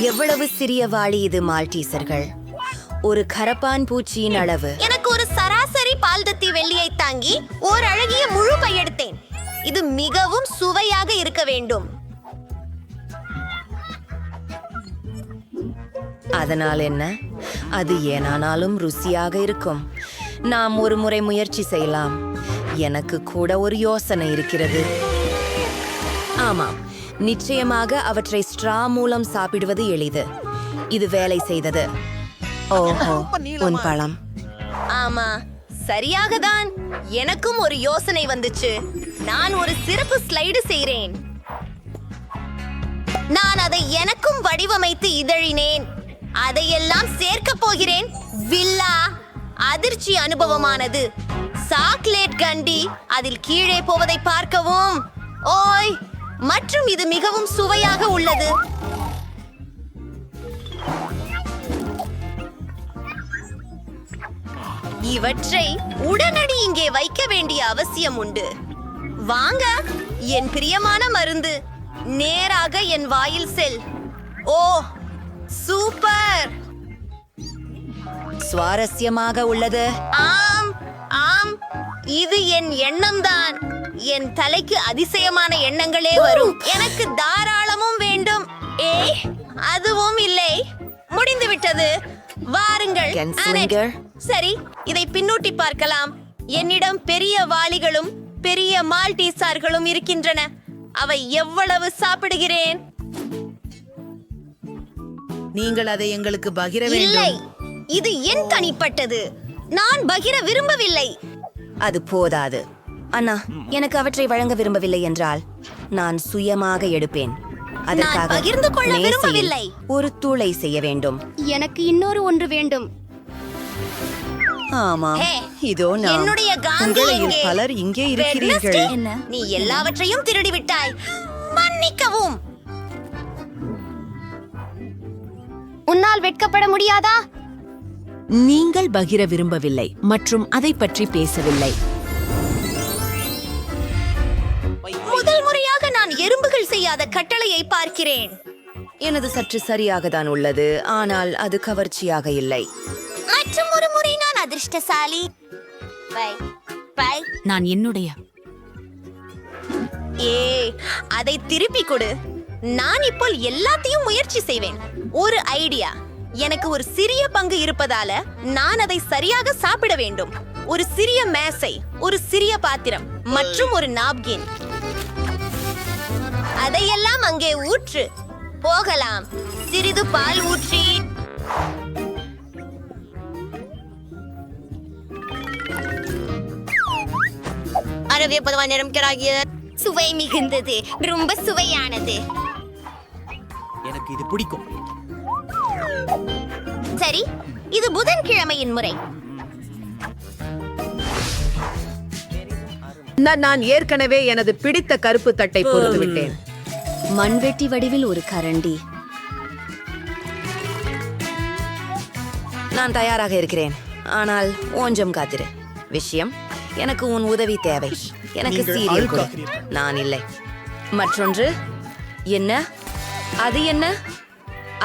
எவ்வளவு சிறிய வாளி இது மால்டீசர்கள். ஒரு கரப்பான் பூச்சியின் அளவு. எனக்கு ஒரு சராசரி பால்தத்தி வெள்ளியை தாங்கி ஓர் அழகிய முழு பை எடுத்தேன். இது மிகவும் சுவையாக இருக்க வேண்டும். அதனால் என்ன? அது ஏனானாலும் ருசியாக இருக்கும். நாம் ஒரு முறை முயற்சி செய்யலாம். எனக்கு கூட ஒரு யோசனை இருக்கிறது. ஆமாம், நிச்சயமாக அவற்றை ஸ்ட்ரா மூலம் சாப்பிடுவது எளிது. இது வேலை செய்தது. ஓஹோ, உன் பழம். ஆமா, சரியாக தான். எனக்கும் ஒரு யோசனை வந்துச்சு. நான் ஒரு சிறப்பு ஸ்லைடு செய்கிறேன். நான் அதை எனக்கும் வடிவமைத்து இதழினேன். அதையெல்லாம் சேர்க்க போகிறேன். வில்லா அதிர்ச்சி அனுபவமானது. சாக்லேட் கண்டி அதில் கீழே போவதை பார்க்கவும். ஓய், மற்றும் இது மிகவும் சுவையாக உள்ளது. இவற்றை உடனடி இங்கே வைக்க வேண்டிய அவசியம் உண்டு. வாங்க, என் பிரியமான மருந்து, நேராக என் வாயில் செல். ஓ, சூப்பர்! சுவாரஸ்யமாக உள்ளது. ஆம் ஆம், இது என் எண்ணம்தான். என் தலைக்கு அதிசயமான எண்ணங்களே வரும். எனக்கு தாராளமும் வேண்டும். அதுவும் இல்லை. முடிந்து விட்டது. வாருங்கள். கென்ஸ்லிங்கர். சரி, இதை பின்னூட்டி பார்க்கலாம். என்னிடம் பெரிய வாளிகளும் பெரிய மால்டீசார்களும் இருக்கின்றன. அவை எவ்வளவு சாப்பிடுகிறேன்? நீங்கள் அதை எங்களுக்கு பகிர இல்லை, வேண்டும். இது என் தனிப்பட்டது. நான் பகிர விரும்பவில்லை. அது போதாது. அண்ணா, எனக்கு அவற்றை வழங்க விரும்பவில்லை என்றால் நான் சுயமாக எடுப்பேன். அதற்காக பகிர்ந்து கொள்ள மேசையில் விரும்பவில்லை. ஒரு தூளை செய்ய வேண்டும். எனக்கு இன்னொரு ஒன்று வேண்டும். ஆமாம், ஹே, இதோ நான். என்னுடைய காந்தி உங்களில் எங்கே? பலர் இங்கே இருக்கிறீர்கள். வெட்னஸ்டே, நீ எல்லாவற்றையும் திருடி விட்டாய். மன்னிக்கவும். உன்னால் வெட்கப்பட முடியாதா? நீங்கள் பகிர விரும்பவில்லை மற்றும் அதை பற்றி பேசவில்லை. முதல் முறையாக நான் எறும்புகள் செய்யாத கட்டளையை பார்க்கிறேன். எனது சற்று சரியாக தான் உள்ளது, ஆனால் அது கவர்ச்சியாக இல்லை. மற்றும் ஒரு முறை நான் அதிர்ஷ்டசாலி. Bye bye. நான் என்னுடைய அதை திருப்பி கொடு. நான் இப்போ எல்லாத்தையும் முயற்சி செய்வேன். ஒரு ஐடியா. எனக்கு ஒரு சிறிய பங்கு இருப்பதால நான் அதை சரியாக சாப்பிட வேண்டும். ஒரு சிறிய மேசை, ஒரு சிறிய பாத்திரம் மற்றும் ஒரு நாப்கின். அதையெல்லாம் அங்கே ஊற்று. போகலாம். சிறிது பால் ஊற்றி சுவை மிகுந்தது. ரொம்ப சுவையானது. எனக்கு இது பிடிக்கும். சரி, இது புதன்கிழமையின் முறை. நான் ஏற்கனவே எனது பிடித்த கருப்பு தட்டை பொறுத்து விட்டேன். மண்வெட்டி வடிவில் ஒரு கரண்டி. நான் தயாராக இருக்கிறேன், ஆனால் கொஞ்சம் காத்திரு. விஷயம், எனக்கு உன் உதவி தேவை. எனக்கு சீரியல் கொடு. நான் இல்லை. மற்றொன்று என்ன? அது என்ன?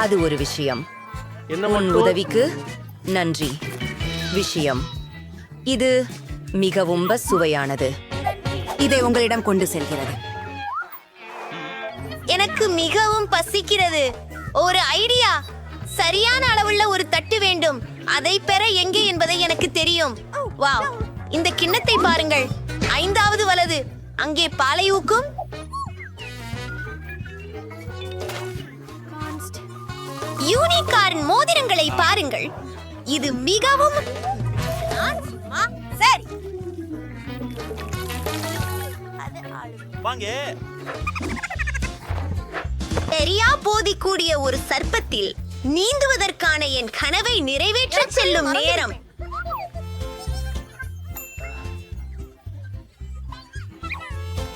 அது ஒரு விஷயம். உன் உதவிக்கு நன்றி. விஷயம், இது மிகவும் சுவையானது. இதை உங்களிடம் கொண்டு செல்கிறது. எனக்கு மிகவும் பசிக்கிறது. ஒரு ஐடியா. சரியான அளவுள்ள ஒரு தட்டு வேண்டும். அதை பெற எங்கே என்பதை எனக்கு தெரியும். வாவ், இந்த கிண்ணத்தை பாருங்கள். 5வது வலது. அங்கே பாலை ஊக்கும். யூனிகார்ன் மோதிரங்களை பாருங்கள். இது மிகவும் சரி. தெரியா போதிக்கூடிய ஒரு சர்ப்பத்தில் நீந்துவதற்கான என் கனவை நிறைவேற்ற செல்லும் நேரம்.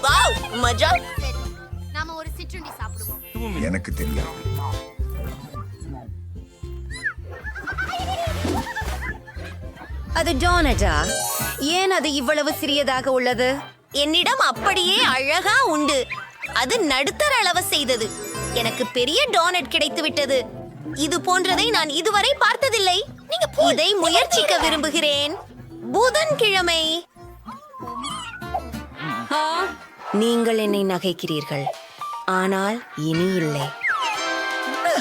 வாவ், மஜா. நாம ஒரு சிற்றுண்டி சாப்பிடுவோம். எனக்கு தெரியாது. அது டோனட்டா? ஏன் அது இவ்வளவு சிறியதாக உள்ளது? என்னிடம் அப்படியே அழகா உண்டு. அது நடுத்தர அளவு செய்தது. எனக்கு பெரிய டோனட் கிடைத்து விட்டது. இது போன்றதை நான் இதுவரை பார்த்ததில்லை. இதை முயற்சிக்க விரும்புகிறேன். புதன்கிழமை. நீங்கள் என்னை நகைக்கிறீர்கள், ஆனால் இனி இல்லை.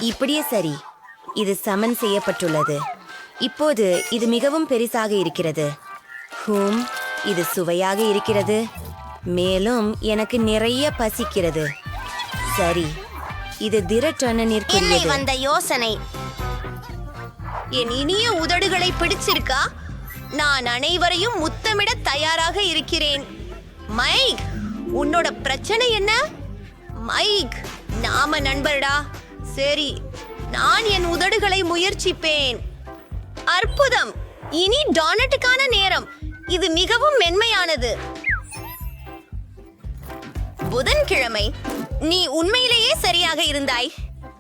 இப்படியே சரி, இது சமன் செய்யப்பட்டுள்ளது. இப்போது இது மிகவும் பெரிசாக இருக்கிறது. இது சுவையாக இருக்கிறது, மேலும் எனக்கு நிறைய பசிக்கிறது. சரி, இது என்னை வந்த யோசனை. என் இனிய உதடுகளை பிடிச்சிருக்கா? நான் அனைவரையும் முத்தமிட தயாராக இருக்கிறேன். மைக், உன்னோட பிரச்சனை என்ன? மைக், நாம நண்பர்டா. சரி, நான் என் உதடுகளை முயற்சிப்பேன். அற்புதம். இனி டோனட்டுக்கான நேரம். இது மிகவும் மென்மையானது. புதன்கிழமை. நீ உண்மையிலேயே சரியாக இருந்தாய்.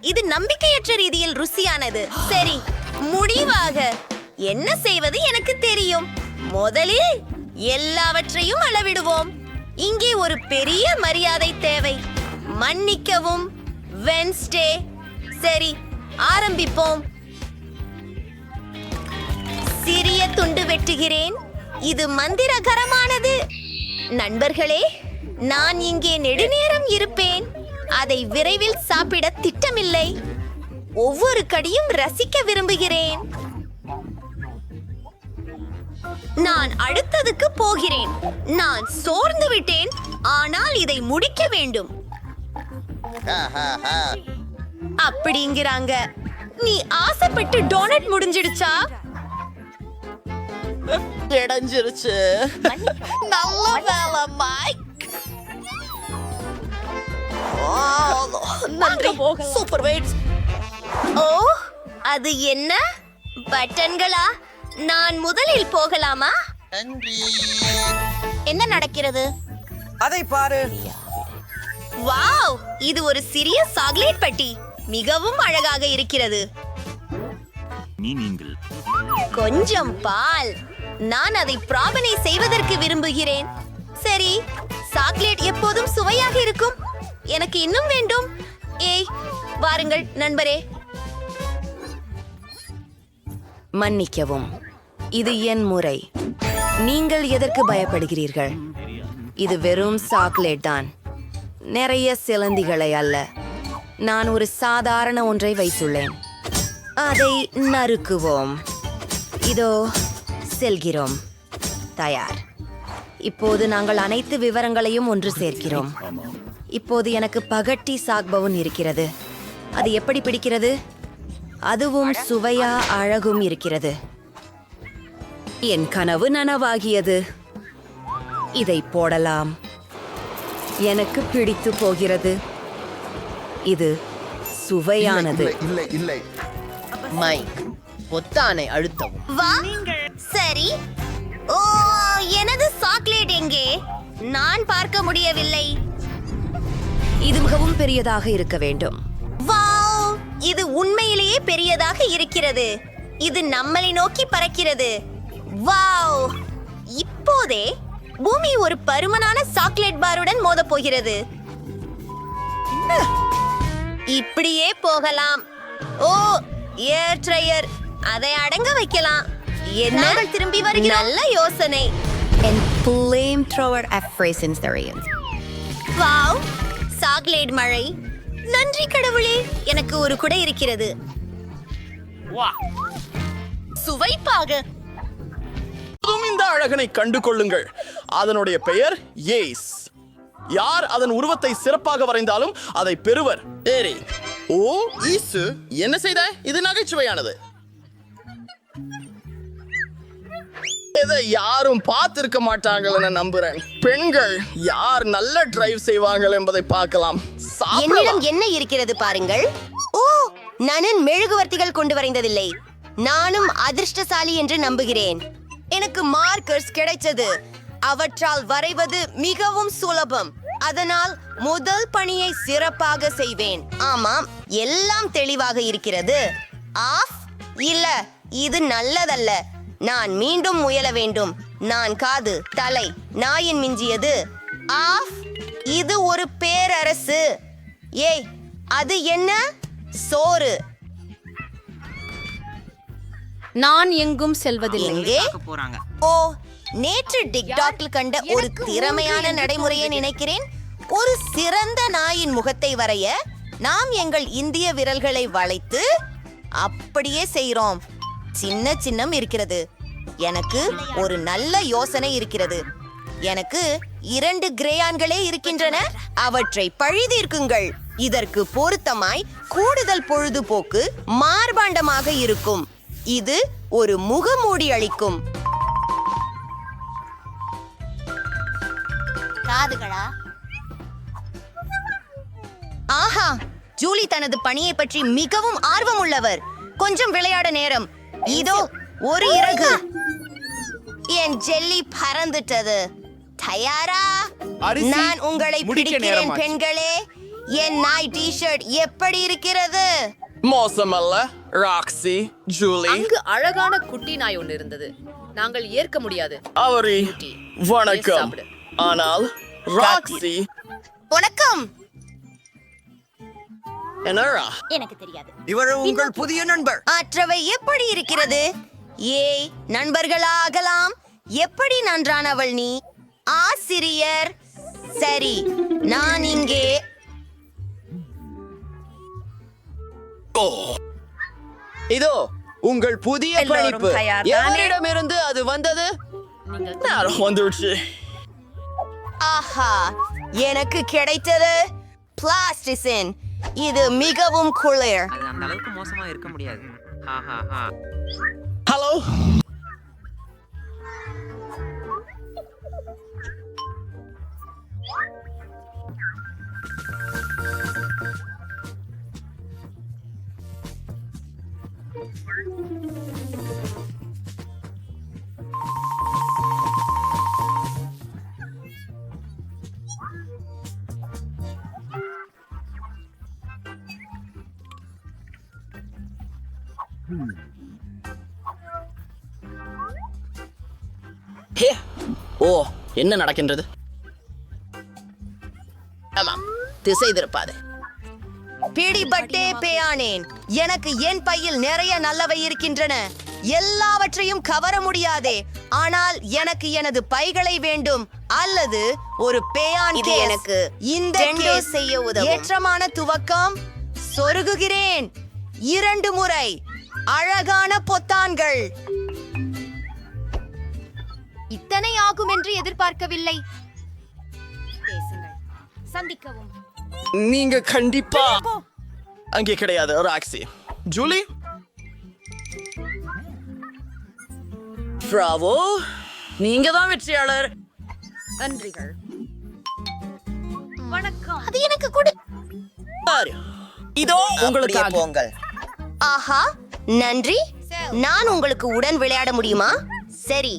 இது நம்பிக்கையற்ற ரீதியில் ருசியானது. சரி, முடிவாக என்ன செய்வது எனக்கு தெரியும். முதலில் எல்லாவற்றையும் அளவிடுவோம். இங்கே ஒரு பெரிய மரியாதை தேவை. மன்னிக்கவும், வென்ஸ்டே. சரி, ஆரம்பிப்போம். சிறிய துண்டு வெட்டுகிறேன். இது மந்திரகரமானது. நண்பர்களே, நான் இங்கே நெடுநேரம் இருப்பேன். அதை விரைவில் சாப்பிட திட்டமில்லை. ஒவ்வொரு கடியும் ரசிக்க விரும்புகிறேன். நான் அடுத்ததுக்கு போகிறேன். நான் சோர்ந்து விட்டேன், ஆனால் இதை முடிக்க வேண்டும். அப்படிங்கிறாங்க. நீ ஆசைப்பட்டு டோனட் முடிஞ்சிடுச்சா? இடைஞ்சிருச்சு. நல்ல வேலை மைக். நன்றி. Super weights. ஓ, அது என்ன பட்டன்களா? நான் முதலில் போகலாமா? என்ன நடக்கிறது? அதை பாரு. வாவ், இது ஒரு சிறிய சாக்லேட் பட்டி. மிகவும் அழகாக இருக்கிறது. கொஞ்சம் பால். நான் அதை பிராபனை செய்வதற்கு விரும்புகிறேன். சரி, சாக்லேட் எப்போதும் சுவையாக இருக்கும். எனக்கு இன்னும் வேண்டும். ஏய், வாருங்கள் நண்பரே. மன்னிக்கவும், இது என் முறை. நீங்கள் எதற்கு பயப்படுகிறீர்கள்? இது வெறும் சாக்லேட் தான், நிறைய சிலந்திகளை அல்ல. நான் ஒரு சாதாரண ஒன்றை வைத்துள்ளேன். அதை நறுக்குவோம். இதோ செல்கிறோம். தயார். இப்போது நாங்கள் அனைத்து விவரங்களையும் ஒன்று சேர்க்கிறோம். இப்போது எனக்கு பகட்டி சாக்பவுன் இருக்கிறது. அது எப்படி பிடிக்கிறது? அதுவும் சுவையா அழகும் இருக்கிறது. என் கனவு நனவாகியது. இதை போடலாம். எனக்கு பிடித்து போகிறது. இது சுவையானது. மைக், பொத்தானை அழுத்தவும். வா. சரி. ஓ, எனது சாக்லேட் எங்கே? நான் பார்க்க முடியவில்லை. இது மிகவும் பெரியதாக இருக்க வேண்டும். வாவ், இது உண்மையிலேயே பெரியதாக இருக்கிறது. இது நம்மளை நோக்கி பறக்கிறது. வாவ், இப்போதே பூமி ஒரு பருமனான சாக்லேட் பாருடன் மோதப் போகிறது. இப்படியே போகலாம். ஓ, ஏர் ட்ரையர். அதை அடங்க வைக்கலாம். என்ன திரும்பி வருகிறோம். நல்ல யோசனை. And flamethrower Afrasintharians. Wow, chocolate மழை. நன்றி கடவுளே, எனக்கு ஒரு குடை இருக்கிறது. சுவைப்பாக. இந்த அழகனை கண்டு கொள்ளுங்கள். அதனுடைய பெயர் ஏஸ். யார் அதன் உருவத்தை சிறப்பாக வரைந்தாலும் அதை பெறுவர். ஏரி. ஓ, ஈசு, என்ன செய்த? இது நகைச்சுவையானது. இதை யாரும் பார்த்திருக்க மாட்டாங்கன்னு நம்புறேன். பெண்கள் யார் நல்ல டிரைவ் செய்வாங்க என்பதை பார்க்கலாம். என்னிடம் என்ன இருக்கிறது பாருங்கள். ஓ, நான் மெழுகுவர்த்திகள் கொண்டு வரைந்ததில்லை. நானும் அதிர்ஷ்டசாலி என்று நம்புகிறேன். எனக்கு மார்க்கர்ஸ் கிடைத்தது. அவற்றால் வரைவது மிகவும் சுலபம். அதனால் முதல் பணியை சிறப்பாக செய்வேன். ஆமாம், எல்லாம் தெளிவாக இருக்கிறது. ஆஃப். இல்ல, இது நல்லதல்ல. நான் மீண்டும் முயல வேண்டும். நான் காது, தலை, நாயின் மிஞ்சியது. ஆஃப். இது ஒரு பேரரசு. ஏய், அது என்ன? சோறு. நான் எங்கும் செல்வதில்லை. எங்கே? ஓ, நேற்று டிக்டாக்கில் கண்ட ஒரு திறமையான நடைமுறையை நினைக்கிறேன். ஒரு சிறந்த நாயின் முகத்தை வரைய நாம் எங்கள் இந்திய விரல்களை வளைத்து அப்படியே செய்கிறோம். சின்ன சின்னம் இருக்கிறது. எனக்கு ஒரு நல்ல யோசனை இருக்கிறது. எனக்கு 2 கிரேயான்களே இருக்கின்றன. அவற்றை பழிதீர்க்குங்கள். இதற்கு பொருத்தமாய் கூடுதல் பொழுதுபோக்கு மார்பாண்டமாக இருக்கும். இது ஒரு முகமூடி அளிக்கும். காதுகளா? ஆஹா, ஜூலி தனது பணியை பற்றி மிகவும் ஆர்வம் உள்ளவர். கொஞ்சம் விளையாட நேரம். இதோ ஒரு இறகு. என் ஜெல்லி பறந்துட்டது. தயாரா? அரிசி நான் உங்களை முடிக்க பிடிக்கிறேன் நேரமாச்சு. பெண்களே. என் நாய் டி-ஷர்ட் எப்படி இருக்கிறது? மோசமல்ல ராக்ஸி, ஜூலி. அங்கு அழகான குட்டி நாய் ஒன்று இருந்தது. நாங்கள் ஏற்க முடியாது. அவரி வணக்கம். சாப்பிடு. ஆனால் ராக்ஸி வணக்கம். என்னடா? எனக்கு தெரியாது. இவர் உங்கள் புதிய நண்பர். மற்றவை எப்படி இருக்கிறது? ஏய், நண்பர்களாகலாம். எப்படி நன்றானவள் நீ. ஆசிரியர். சரி, நான் இங்கே. இதோ உங்கள் புதிய எல்லோரும் பணிப்பு. தயார்தானே? எவரிடமிருந்து அது வந்தது? நேரம் வந்துடுச்சு. ஆஹா, எனக்கு கிடைத்தது பிளாஸ்டிசின். இது மிகவும் குளிர். அது அந்த அளவுக்கு மோசமா இருக்க முடியாது. ஹா ஹா ஹா. ஹலோ. ஹே, ஓ, என்ன நடக்கின்றது? ஆமாம், திசை திருப்பாது. பிடிபட்டே பேயானேன். எனக்கு என் பையில் நிறைய நல்லவை இருக்கின்றன. எல்லாவற்றையும் கவர முடியாதே. ஆனால் எனக்கு எனது பைகளை வேண்டும். அல்லது ஒரு பேயான் இது கேஸ். எனக்கு இந்த டெண்டோ கேஸ் செய்ய உதவும். ஏற்றமான துவக்கம். சொருகுகிறேன் 2 முறை. அழகான பொத்தான்கள். இத்தனை ஆகும் என்று எதிர்பார்க்கவில்லை. பேசுங்கள். சந்திக்கவும். நீங்க கண்டிப்பா அங்கே கிடையாது ராக்ஸி. ஜூலி, பிராவோ, நீங்க தான் வெற்றியாளர். நன்றிகள். வணக்கம். அது எனக்கு கொடு. பாரு. இதோ உங்களுக்காக. போங்கள். ஆஹா, நன்றி. நான் உங்களுக்கு உடன் விளையாட முடியுமா? சரி,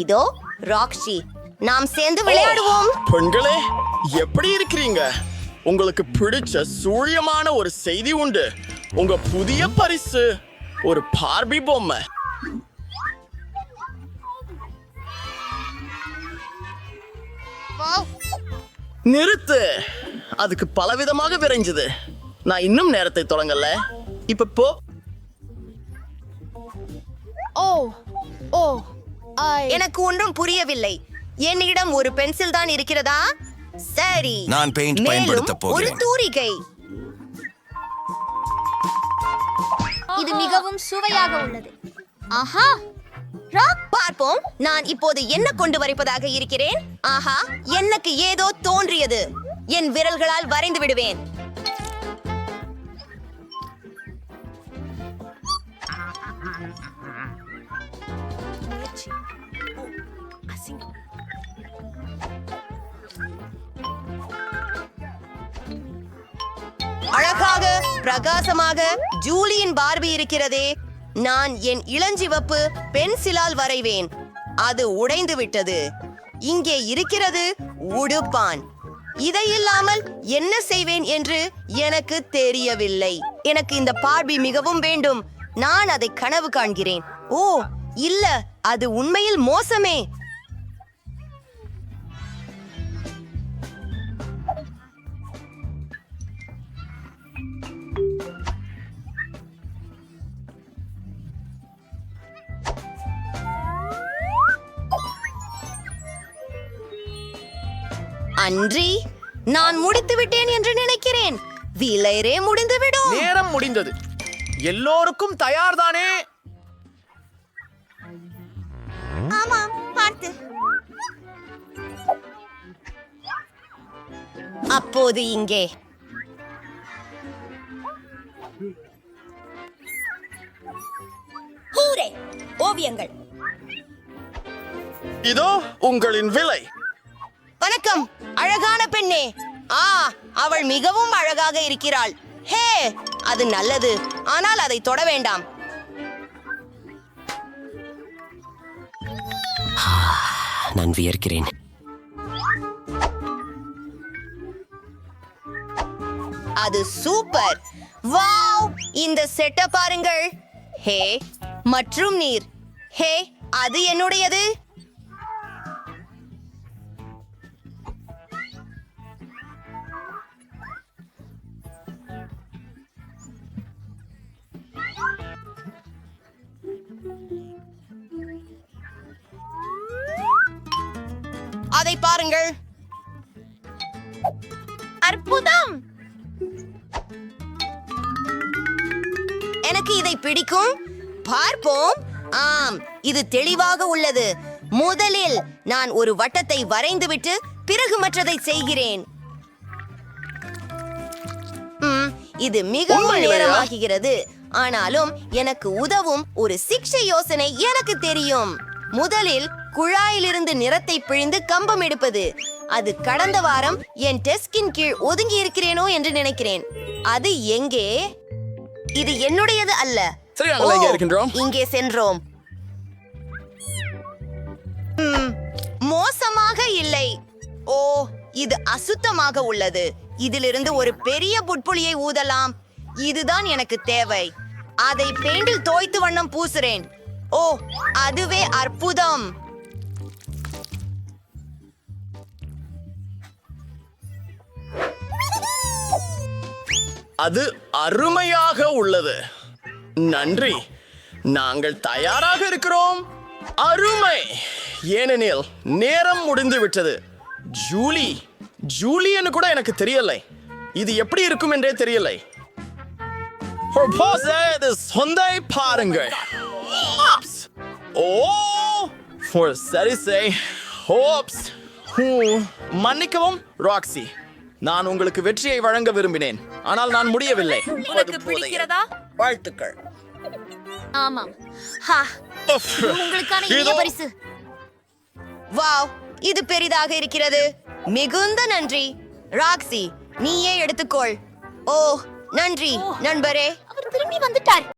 இதோ ராக்ஸி. நாம் சேர்ந்து விளையாடுவோம். பெண்களே, எப்படி இருக்கிறீங்க? உங்களுக்கு பிடிச்ச சூழியமான ஒரு செய்தி உண்டு. உங்க புதிய பரிசு ஒரு பார்பி பொம்மை. நிறுத்து. அதுக்கு பலவிதமாக விரைஞ்சது. நான் இன்னும் நேரத்தை தொடங்கல. இப்ப போ. ஓ ஓ எனக்கு ஒன்றும் புரியவில்லை. என்னிடம் ஒரு பென்சில் தான் இருக்கிறதா? சரி, நான் பெயிண்ட் மேலும் பயன்படுத்தப் ஒரு போகிறேன். தூரிகை. இது மிகவும் சுவையாக உள்ளது. ஆஹா, ராக். பார்ப்போம், நான் இப்போது என்ன கொண்டு வரைப்பதாக இருக்கிறேன். ஆஹா, எனக்கு ஏதோ தோன்றியது. என் விரல்களால் வரைந்து விடுவேன். அழகாக பிரகாசமாக ஜூலியின் பார்பி இருக்கிறதே. நான் என் இளஞ்சிவப்பு பென்சிலால் வரைவேன். அது உடைந்து விட்டது. இங்கே இருக்கிறது உடுப்பான். இதை இல்லாமல் என்ன செய்வேன் என்று எனக்கு தெரியவில்லை. எனக்கு இந்த பார்பி மிகவும் வேண்டும். நான் அதை கனவு காண்கிறேன். ஓ இல்ல, அது உண்மையில் மோசமே. அன்றி நான் முடித்து விட்டேன் என்று நினைக்கிறேன். விலைரே முடிந்துவிடும். நேரம் முடிந்தது. எல்லோருக்கும் தயார்தானே? ஆமாம், பார்த்து. அப்போது இங்கே ஹூரே, ஓவியங்கள். இதோ உங்களின் விலை. வணக்கம், அழகான பெண்ணே. அவள் மிகவும் அழகாக இருக்கிறாள். ஹே, அது நல்லது, ஆனால் அதை தொட வேண்டாம். நான் வியர்க்கிறேன். அது சூப்பர். வாவ், இந்த செட்ட பாருங்கள். ஹே, மற்றும் நீர். ஹே, அது என்னுடையது. அதை பாருங்கள். அற்புதம். எனக்கு இதை பிடிக்கும். பார்ப்போம். ஆம், இது தெளிவாக உள்ளது. முதலில் நான் ஒரு வட்டத்தை வரைந்துவிட்டு பிறகு மற்றதை செய்கிறேன். இது மிகவும் நேரமாகிறது. ஆனாலும் எனக்கு உதவும் ஒரு சிக்ஷை யோசனை எனக்கு தெரியும். முதலில் குழாயிலிருந்து நிறத்தை பிழிந்து கம்பம் எடுப்பது. அது கடந்த வாரம் என் டெஸ்கின் கீழ் ஒதுங்கி இருக்கிறேனோ என்று நினைக்கிறேன். அது எங்கே? இது என்னுடையது அல்ல. சரி, நாங்கள் இங்கே இருக்கின்றோம். இங்கே சென்றோம். மோசமாக இல்லை. ஓ, இது அசுத்தமாக உள்ளது. இதிலிருந்து ஒரு பெரிய புட்புளியை ஊதலாம். இதுதான் எனக்கு தேவை. அதை பெயிண்டில் தோய்த்து வண்ணம் பூசுறேன். ஓ, அதுவே அற்புதம். அது அருமையாக உள்ளது. நன்றி. நாங்கள் தயாராக இருக்கிறோம். அருமை. ஏனெனில் நேரம் முடிந்து விட்டது. ஜூலியன்னு கூட எனக்கு தெரியலை. இது எப்படி இருக்கும் என்றே தெரியலை. சொந்தை பாருங்கள். ஓ, சரி செய். மன்னிக்கவும் ராக்ஸி, நான் உங்களுக்கு வெற்றியை வழங்க விரும்பினேன், ஆனால் நான் முடியவில்லை. வாழ்த்துக்கள். ஆமாம். உங்களுக்கான இனிய பரிசு. வாவ், இது பெரிதாக இருக்கிறது. மிகுந்த நன்றி ராக்ஸி. நீயே எடுத்துக்கொள். ஓ, நன்றி நண்பரே. அவர் திரும்பி வந்துட்டார்.